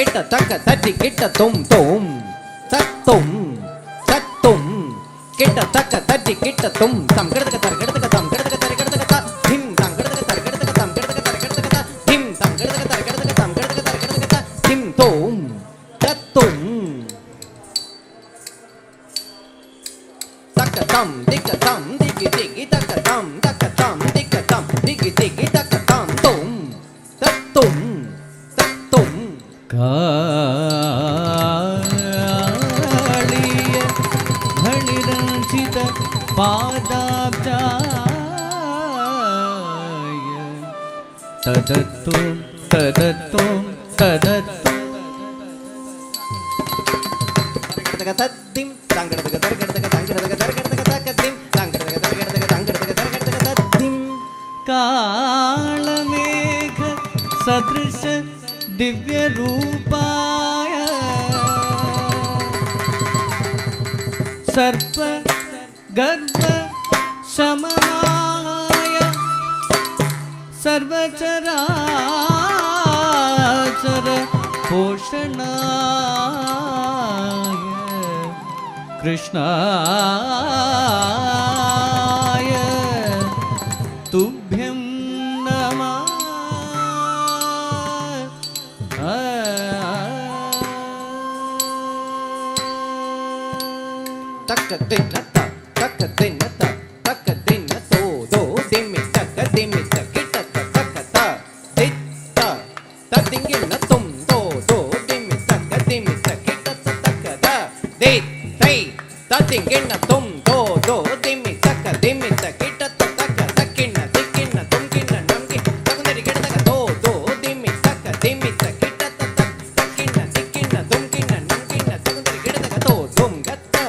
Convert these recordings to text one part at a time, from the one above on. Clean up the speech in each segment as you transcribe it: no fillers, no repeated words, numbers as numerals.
கிட்ட தக்க தட்டி கிட்ட தொம் தொம் தத்தும் தத்தும் கிட்ட தக்க தட்டி கிட்ட தொம் தம் கிடதுக்கு தர கிடதுக்கு தம் கிடதுக்கு தர கிடதுக்கு த திம் தம் கிடதுக்கு தர கிடதுக்கு தம் கிடதுக்கு தர கிடதுக்கு த திம் தம் கிடதுக்கு தர கிடதுக்கு தம் கிடதுக்கு தர கிடதுக்கு த திம் தொம் தத்தும் தக்க தம் திக்க தம் திக்கி திக்கி தக்க தம் திக்க தம் திக்கி திக்கி தக்க தம் தொம் தத்தும் தத்தும் காளிய ஹளிரஞ்சித பாதாப்ஜாய ததத்தும் ததத்தும் ததத்தும் தத்திம் தங்கடதுக்கு தரகடதுக்கு தங்கடதுக்கு தரகடதுக்கு தக்கத்திம் தங்கடதுக்கு தரகடதுக்கு தங்கடதுக்கு தரகடதுக்கு தத்திம் காளமேக சத்ருஷ दिव्य रूपाय सर्प गर्भ शमनाय सर्वचराचर पोषणाय कृष्णाय तुभ्यं नमः तक दिन नता तक दिन नता तक दिन तो दो दिमि तक किट तक ता दित्ता तदिंगे न तुम दो दिमि तक किट तक ता दित तै तदिंगे न तुम दो दिमि तक किट तक तकिन दिकिन तुमकिन नमकि तकुंदरि किट तक दो दिमि तक किट तक तकिन दिकिन तुमकिन नमकिन तकुंदरि किट तक दो तुम गत्ता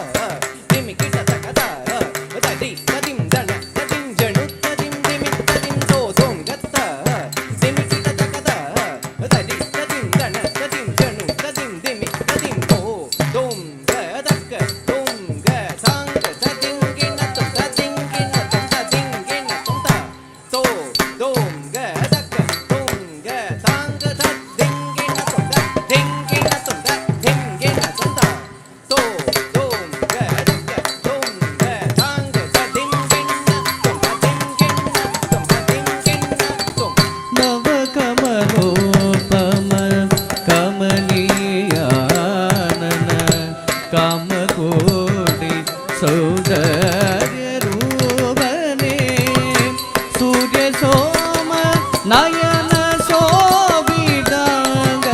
नयन शोभितांग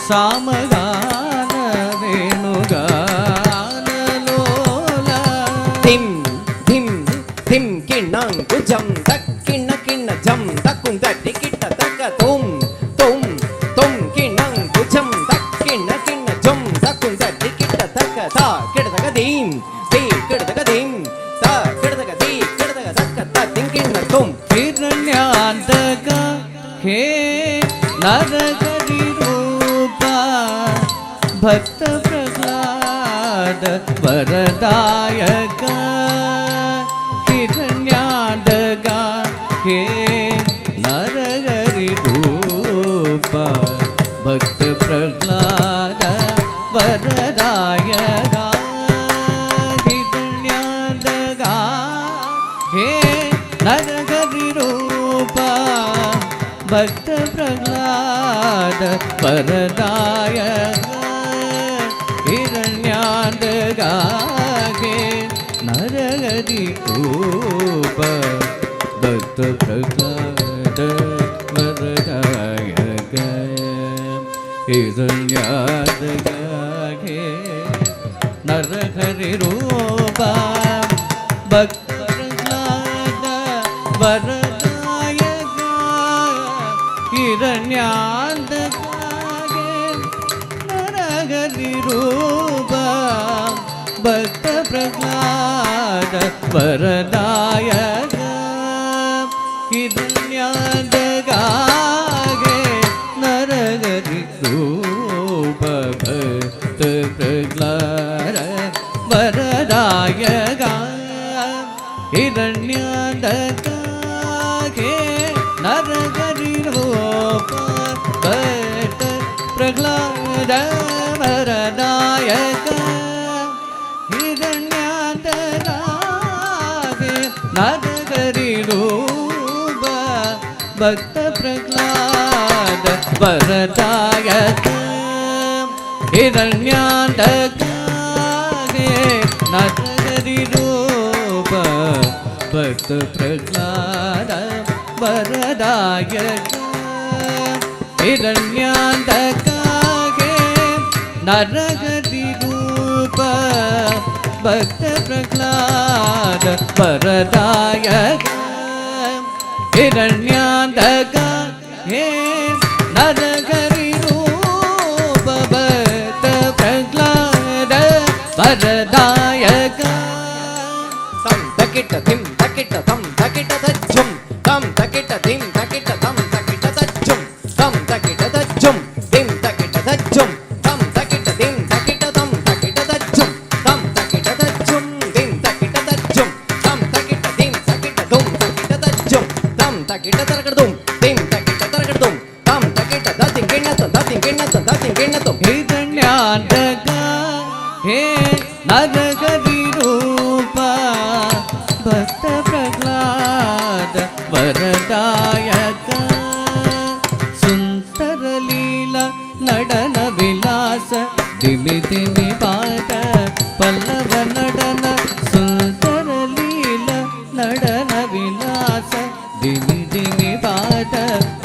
सामगान वेणुगान लोला धिम धिम धिम किन्नं कुजम तक किन्न किन्न जम तकुं तटि किट्ट तक तुम तुम तुम किन्नं कुजम तक किन्न किन्न जम तकुं तटि किट्ट तक ता किट्ट तक धीम धी किट्ट तक धीम ता किट्ट तक धी किट्ट तक तक ता तिंकिन्न तुम हिरण्यान्तक हे नरहरि रूपा भक्त प्रह्लाद वरदायक हिरण्यान्तक हे नरहरि रूपा भक्त प्रह्लाद वरदायक हिरण्यान्तक हे नरहरि रूपा भक्त प्रह्लाद वरदायक हिरण्यान्तका हे नरहरि रूपा भक्त प्रह्लाद वरदायक हिरण्यान्तका हे नरहरि रूपा भक्त वरदायक हिरण्यान्तकागे नरहरि रूपा भक्त प्रह्लाद वरदायक हिरण्यान्तकागे नरहरि रूपा भक्त प्रह्लाद वरदायक हिरण्यान्तका हे नरहरि रूपा भक्त प्रह्लाद ನರಹರಿ ರೂಪ ಭಕ್ತ ಪ್ರಹ್ಲಾದ ವರದಾಯಕ ಹಿರಣ್ಯಾಂತಕ ನರಹರಿ ರೂಪ ಭಕ್ತ ಪ್ರಹ್ಲಾದ ವರದಾಯಕ ಹಿರಣ್ಯಾಂತಕ ನರಹರಿ ರೂಪ ಭಕ್ತ ಪ್ರಹ್ಲಾದ ವರದಾಯಕ ಹಿರಣ್ಯಾಂತಕ ಹೇ ನರಹರಿ ರೂಪ ಭಕ್ತ ಪ್ರಹ್ಲಾದ ವರದಾಯಕ ತಂ ತಕಿಟ ತಿಂ ತಕಿಟ ತಂ ತಕಿಟ ತಜ್ಜುಂ ತಂ ತಕಿಟ ತಿಂ ತಕಿಟ ತಂ ತಕಿಟ ತಜ್ಜುಂ ತಂ ತಕಿಟ ತಜ್ಜುಂ ತಿಂ ತಕಿಟ ತಜ್ಜುಂ ತಂ ತಕಿಟ ತಿಂ ತಕಿಟ ತಂ ತಕಿಟ ತಜ್ಜುಂ ತಂ ತಕಿಟ ತಜ್ಜುಂ ತಿಂ ತಕಿಟ ತಜ್ಜುಂ ತಂ ತಕಿಟ ತಿಂ ತಕಿಟ ತುಂ ತಕಿಟ ತಜ್ಜುಂ ತಂ ತಕಿಟ ತರಕಡದುಂ ತಿಂ ತಕಿಟ ತರಕಡದುಂ ತಂ ತಕಿಟ ದತಿಂ ಗಿಣ್ಣತಂ ದತಿಂ ಗಿಣ್ಣತಂ ದತಿಂ ಗಿಣ್ಣತಂ ಹಿರಣ್ಯಾಂತಕ ಹೇ ನರಹರಿ ರೂಪ ಭಕ್ತ ಪ್ರಹ್ಲಾದ ವರದಾಯಕ ಸುಂದರ ಲೀಲಾ ನಡನ ವಿಲಾಸ ದಿಮಿ ದಿಮಿ ಪಾದ ಪಲ್ಲವ ನಡನ ಸುಂದರ ಲೀಲಾ ನಡನ ವಿಲಾಸ ದಿಮಿ ದಿಮಿ ಪಾದ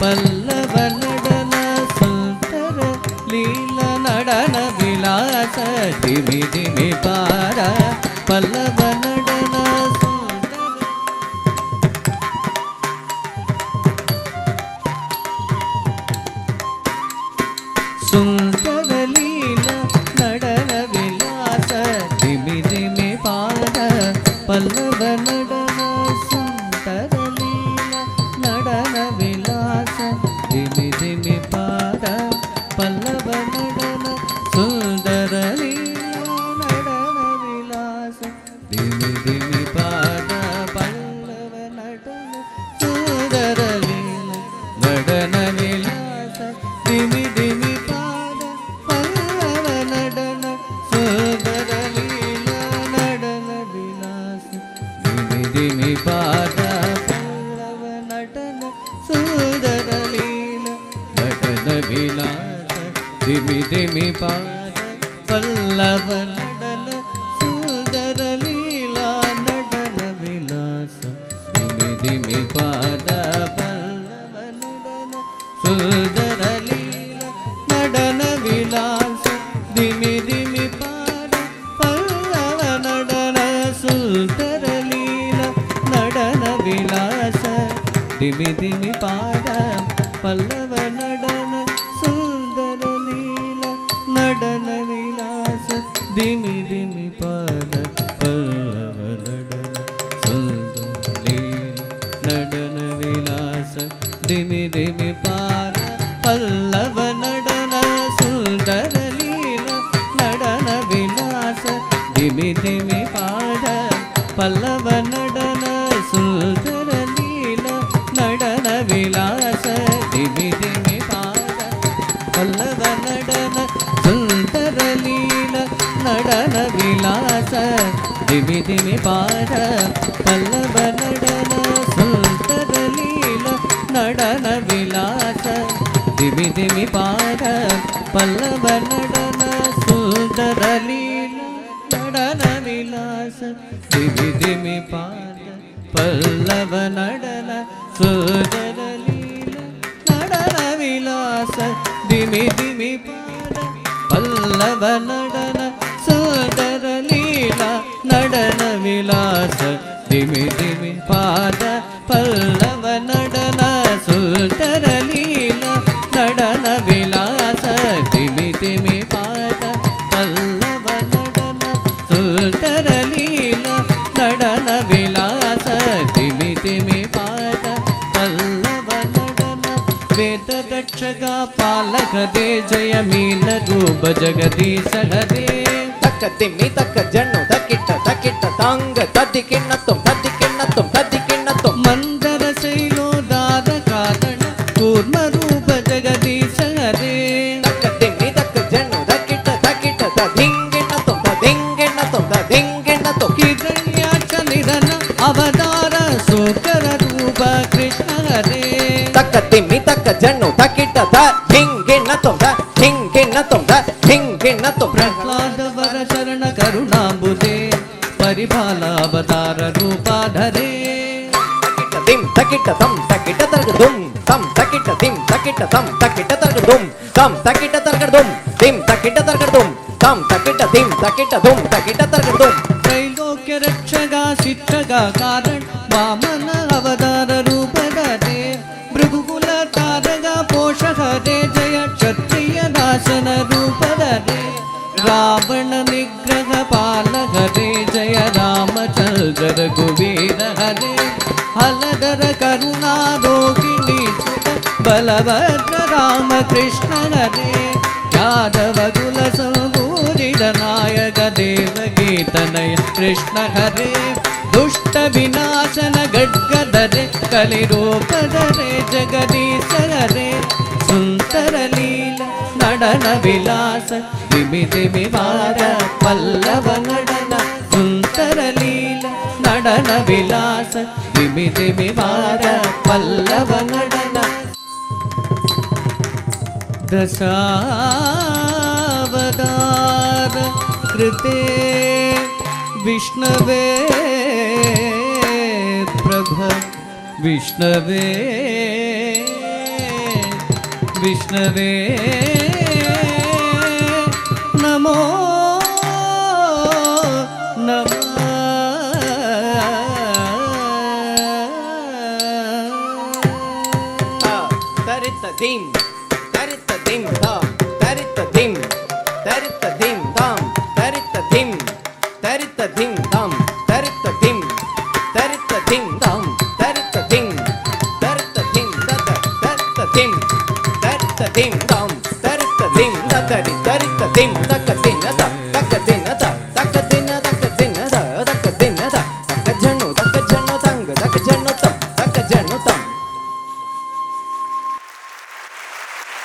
ಪಲ್ಲವ ನಡನ ಸುಂದರ ಲೀಲಾ ನಡನ ವಿಲಾಸ ದಿಮಿ ದಿಮಿ ಪಾದ ಪಲ್ಲವ ನಡನ ಸುಂದರ ಲೀಲಾ ನಡನ ವಿಲಾಸ ದಿಮಿ ದಿಮಿ ಪಾದ ಪಲ್ಲವ ನಡನ ಸುಂದರ ಲೀಲಾ ನಡನ ವಿಲಾಸ ದಿಮಿ ದಿಮಿ ಪಾದ ಪಲ್ಲವ ನಡನ ಸುಂದರ ಲೀಲಾ ನಡನ ವಿಲಾಸ ದಿಮಿ ದಿಮಿ ಪಾದ ಪಲ್ಲವ ನಡನ ಸುಂದರ ಲೀಲಾ ನಡನ ವಿಲಾಸ ದಿಮಿ ದಿಮಿ ಪಾದ ಪಲ್ಲವ ನಡನ ಸುಂದರ ಲೀಲಾ ನಡನ ವಿಲಾಸ ದಿಮಿ ದಿಮಿ ಪಾದ ಪಲ್ಲವ ನಡನ ಸುಂದರ ಲೀಲಾ ನಡನ ವಿಲಾಸ ದಿಮಿ ದಿಮಿ ಪಾದ ಪಲ್ಲವ ನಡನ ಸುಂದರ ಲೀಲಾ ನಡನ ವಿಲಾಸ ದಿಮಿ ದಿಮಿ ಪಾದ ಪಲ್ಲವ ನಡನ ಸುಂದರ ಲೀಲಾ ನಡನ ವಿಲಾಸ ದಿಮಿ ದಿಮಿ ಪಾದ ಪಲ್ಲವ ನಡನ ಸುಂದರ ಲೀಲಾ ನಡನ ವಿಲಾಸ ದಿಮಿ ದಿಮಿ ಪಾದ ಪಲ್ಲವ ನಡನ ಸುಂದರ ಲೀಲಾ ನಡನ ವಿಲಾಸ ದಿಮಿ ದಿಮಿ ಪಾದ ಪಲ್ಲವ ನಡನ ಸುಂದರ ಲೀಲಾ ನಡನ ವಿಲಾಸ ದಿಮಿ ದಿಮಿ ಪಾದ ಪಲ್ಲವ ನಡನ ಸುಂದರ ಲೀಲಾ ನಡನ ವಿಲಾಸ ದಿಮಿ ದಿಮಿ ಪಾದ ಪಲ್ಲವ ನಡನ ಸುಂದರ ಲೀಲಾ ನಡನ ವಿಲಾಸ ದಿಮಿ ದಿಮಿ ಪಾದ ಪಲ್ಲವ ನಡನ ಸುಂದರ ಲೀಲಾ ನಡನ ವಿಲಾಸ ದಿಮಿ ದಿಮಿ ಪಾದ ಪಲ್ಲವ ನಡನ ಸುಂದರ ಲೀಲಾ ನಡನ ವಿಲಾಸ ದಿಮಿ ದಿಮಿ ಪಾದ ಪಲ್ಲವ ನಡನ ಸುಂದರ ಲೀಲಾ ನಡನ ವಿಲಾಸ ದಿಮಿ ದಿಮಿ ಪಾದ ಪಲ್ಲವ ನಡನ ಸುಂದರ ಲೀಲಾ ನಡನ ವಿಲಾಸ ದಿಮಿ ದಿಮಿ ಪಾದ ಪಲ್ಲವ ನಡನ ಸುಂದರ ಲೀಲಾ ನಡನ ವಿಲಾಸ ದಿಮಿ ದಿಮಿ ಪಾದ ಪಲ್ಲವ ನಡನ ಸುಂದರ ಲೀಲಾ ನಡನ ವಿಲಾಸ ದಿಮಿ ದಿಮಿ ಪಾದ ಪಲ್ಲವ ನಡನ ಸುಂದರ ಲೀಲಾ ನಡನ ವಿಲಾಸ ದಿಮಿ ದಿಮಿ ಪಾದ ಪಲ್ಲವ ನಡನ ವೇದ ರಕ್ಷಕ ಪಾಲಕ ದೇ ಜಯ ಮೀನ ರೂಪ ಜಗದೀಶ ಹರೇ ತಕ್ಕ ತಿಮ್ಮಿ ತಕ್ಕ ಜಣ್ಣು ತಕ್ಕಿಟ್ಟ ತಕ್ಕಿಟ್ಟ ತಾಂಗ ತದ್ದಿ ಕಿಣ್ಣತ್ತುಂ ತದ್ದಿ ಕಿಣ್ಣತ್ತುಂ ತದ್ದಿ ಕಿಣ್ಣತ್ತುಂ ಮಂದರ ಶೈಲೋದಾರ ಕಾರಣ ಕೂರ್ಮ ರೂಪ ಜಗದೀಶ ಹರೇ ತಕ್ಕ ತಿಮ್ಮಿ ತಕ್ಕ ಜಣ್ಣು ತಕ್ಕಿಟ್ಟ ತಕ್ಕಿಟ್ಟ ತದಿಂಗೆಣ್ಣತ್ತುಂ ತದಿಂಗೆಣ್ಣತ್ತುಂ ತದಿಂಗೆಣ್ಣತ್ತುಂ ಹಿರಣ್ಯಾಕ್ಷ ನಿಧನ ಅವತಾರ ತಕ ಜಣ್ಣು ತಕಿಟ ತ ಹಿಂಗಿಣ್ಣ ತೊಂದ ಹಿಂಗಿಣ್ಣ ತೊಂದ ಹಿಂಗಿಣ್ಣ ತೊಂದ ಪ್ರಹ್ಲಾದವರ ಶರಣ ಕರುಣಾಂಬುದೆ ಪರಿಪಾಲಾವತಾರ ರೂಪಾಧರೆ ದಿಂ ತಕಿಟ ತಂ ತಕಿಟ ತರ್ಗ ದುಂ ತಂ ತಕಿಟ ದಿಂ ತಕಿಟ ತಂ ತಕಿಟ ತರ್ಗ ದುಂ ತಂ ತಕಿಟ ತರ್ಗ ದುಂ ದಿಂ ತಕಿಟ ತರ್ಗ ದುಂ ತಂ ತಕಿಟ ದಿಂ ತಕಿಟ ದುಂ ತಕಿಟ ತರ್ಗ ದುಂ ತ್ರೈಲೋಕ್ಯ ರಕ್ಷಕ ಶಿಕ್ಷಕ ಕಾರಣ ವಾಮನ ಅವತಾರ ರೂಪಧರೆ ಭೃಗುಕುಲ ತಾರಗ ಪೋಷಕರೇ ಜಯ ಕ್ಷತ್ರಿಯ ನಾಶನ ರೂಪಧರೆ ರಾವಣ ನಿಗ್ರಹ ಪಾಲಕರೇ ಜಯ ರಾಮಚಂದ್ರ ರಘುವೀರ ಹರೇ ಹಲದರ ಕರುಣಾ ರೋಗಿಣಿ ಸುತ ಬಲಭದ್ರ ರಾಮ ಕೃಷ್ಣ ಹರೇ ಯಾದವ ಕುಲ ಸಂಪೂರಿತ ನಾಯಕ ದೇವಗೀತನಯ ಕೃಷ್ಣ ಹರೇ ದುಷ್ಟ ವಿನಾಶನ ಗಡ್ಗದರೆ ಕಲಿರೂಪದರೆ ಜಗದೀಶ ಹರೇ ಸುಂದರ ಲೀಲ நடன விலாச விமிதி விவார பல்லவ நடன சுந்தர லீல நடன விலாச விமிதி விவார பல்லவ நடன दशावतार कृते विष्णवे प्रभ विष्णवे विष्णवे नमो नमः तरित दिं तरित दिं तां तरित दिं तरित दिं तां तरित दिं तरित दिं तां तरित दिं तरित दिं तां तरित दिं तरित दिं तत तरित दिं तरित दिं तां तरित दिं ततरि तरित दिं तकति